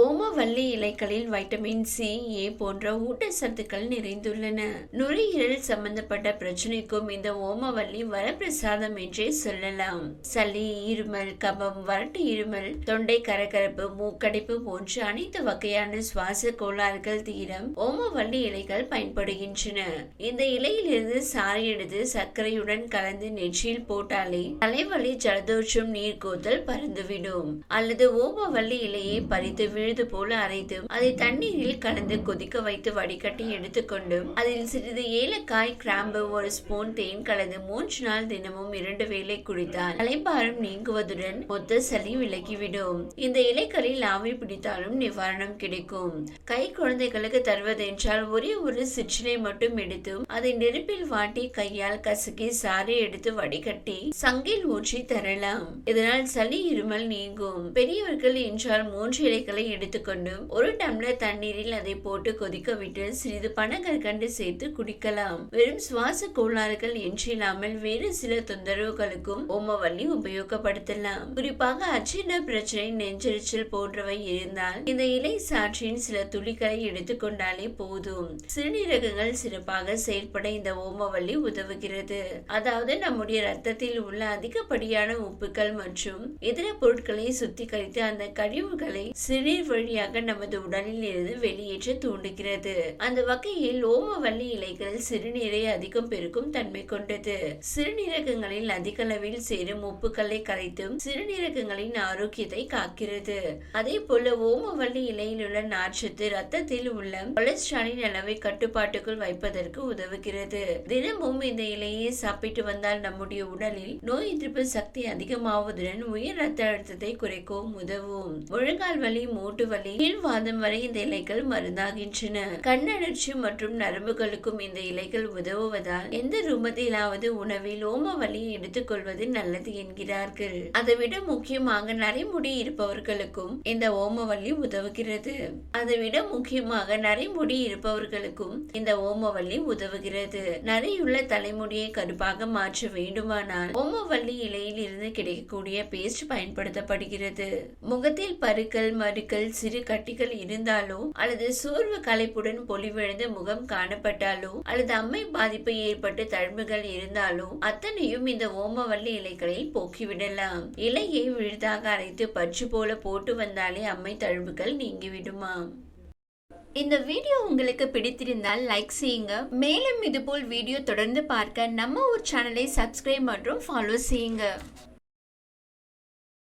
ஓமவல்லி இலைகளில் vitamin C, ஏ போன்ற ஊட்டச்சத்துக்கள் நிறைந்துள்ளன. நுரையீரல் சம்பந்தப்பட்ட பிரச்சனைக்கும் இந்த ஓமவல்லி வரப்பிரசாதம் என்றே சொல்லலாம். சளி, இருமல், கபம், வறட்டு இருமல், தொண்டை கரகரப்பு, மூக்கடைப்பு போன்ற அனைத்து வகையான சுவாச கோளாறுகள் தீர ஓமவல்லி இலைகள் பயன்படுகின்றன. இந்த இலையிலிருந்து சாறு எடுத்து சர்க்கரையுடன் கலந்து நெற்றியில் போட்டாலே தலைவலி, ஜலதோஷம், நீர்கோத்தல் பறந்துவிடும். அல்லது ஓமவல்லி இலையை பறித்து விழுது போல அரைத்து அதை தண்ணீரில் கலந்து கொதிக்க வைத்து வடிகட்டி எடுத்துக்கொண்டு அதில் சிறிது ஏலக்காய், கிராம்பு, ஒரு ஸ்பூன் தேன் கலந்து 3 நாள் தினமும் 2 வேளை குடித்தால் தலைபாரம் நீங்குவதுடன் மொத்த சளி விலகிவிடும். இந்த இலைகளில் ஆவி பிடித்தாலும் நிவாரணம் கிடைக்கும். கை குழந்தைகளுக்கு தருவதென்றால் ஒரே ஒரு சிற்றிலை மட்டும் எடுத்து அதை நெருப்பில் வாட்டி கையால் கசக்கி சாறை எடுத்து வடிகட்டி சங்கில் ஊற்றி தரலாம். இதனால் சளி, இருமல் நீங்கும். பெரியவர்கள் என்றால் 3 இலைகளை எடுத்துக்கொண்டு 1 டம்ளர் தண்ணீரில் அதை போட்டு கொதிக்க விட்டு சிறிது பனங்கற்கண்டு சேர்த்து குடிக்கலாம். வெறும் சுவாச கோளாறுகள் என்றில்லாமல் வேறு சில தொந்தரவுகளுக்கும் ஓமவல்லி உபயோகப்படுத்தலாம். குறிப்பாக அஜீரண பிரச்சனை, நெஞ்செரிச்சல் போன்றவை இருந்தால் இந்த இலை சாற்றின் சில துளிகளை எடுத்துக்கொண்டாலே போதும். சிறுநீரகங்கள் சிறப்பாக செயல்பட இந்த ஓமவல்லி உதவுகிறது. அதாவது நம்முடைய ரத்தத்தில் உள்ள அதிகப்படியான உப்புக்கள் மற்றும் இதர பொருட்களை சுத்திகரித்து அந்த கழிவுகளை சிறுநீர் வழியாக நமது உடலில் இருந்து வெளியேற்ற தூண்டுகிறது. அந்த வகையில் ஓமவல்லி இலைகள் சிறுநீரை அதிகம் பெருக்கும் தன்மை கொண்டது. சிறுநீரகங்களில் அதிக அளவில் சேரும் உப்புக்களை கரைத்தும் சிறுநீரகங்களின் ஆரோக்கியத்தை காக்கிறது. அதே போல ஓமவல்லி இலையில் உள்ள நார்ச்சத்து ரத்தத்தில் உள்ள கொலஸ்ட்ராலின் அளவை கட்டுப்பாட்டுக்குள் வைப்பதற்கு உதவுகிறது. தினமும் இந்த இலையை சாப்பிட்டு வந்தால் நம்முடைய உடலில் நோய் எதிர்ப்பு சக்தி அதிகமாவதுடன் உயர் ரத்த அழுத்தத்தை குறைக்கவும் உதவும். முழங்கால் வலி, மூட்டு வலி, கீழ்வாதம் வரை இந்த இலைகள் மருந்தாகின்றன. கண்ணழற்சி மற்றும் நரம்புகளுக்கும் இந்த இலைகள் உதவுவதால் எந்த ரூபத்திலாவது உணவில் ஓமவல்லியை எடுத்துக்கொள்வது நல்லது என்கிறார்கள். அதைவிட முக்கியமாக நரைமுடி இருப்பவர்களுக்கும் இந்த ஓமவல்லி உதவுகிறது. இந்த ஓமவல்லி உதவுகிறது. நரையுள்ள தலைமுடியை கருப்பாக மாற்ற வேண்டுமானால் ஓமவல்லி இலையில் இருந்து கிடைக்கக்கூடிய பேஸ்ட் பயன்படுத்தப்படுகிறது. முகத்தில் பருக்கள், மருக்கள், சிறு கட்டிகள் இருந்தாலோ அல்லது சோர்வு, களைப்புடன் பொலிவிழந்த முகம் காணப்பட்டாலோ அல்லது அம்மை பாதிப்பு ஏற்பட்டு தழும்புகள் இருந்தாலோ அத்தனையும் இந்த ஓமவல்லி இலைகளில் போக்கிவிடலாம். இலையை விழுதாக அரைத்து பற்று போல போட்டு வந்தாலே அம்மை தழும்புகள் நீங்கிவிடுமாம். இந்த வீடியோ உங்களுக்கு பிடித்திருந்தால் லைக் செய்யுங்க. மேலும் இதுபோல் வீடியோ தொடர்ந்து பார்க்க நம்ம ஒரு சேனலை சப்ஸ்கிரைப் மற்றும் ஃபாலோ செய்யுங்க.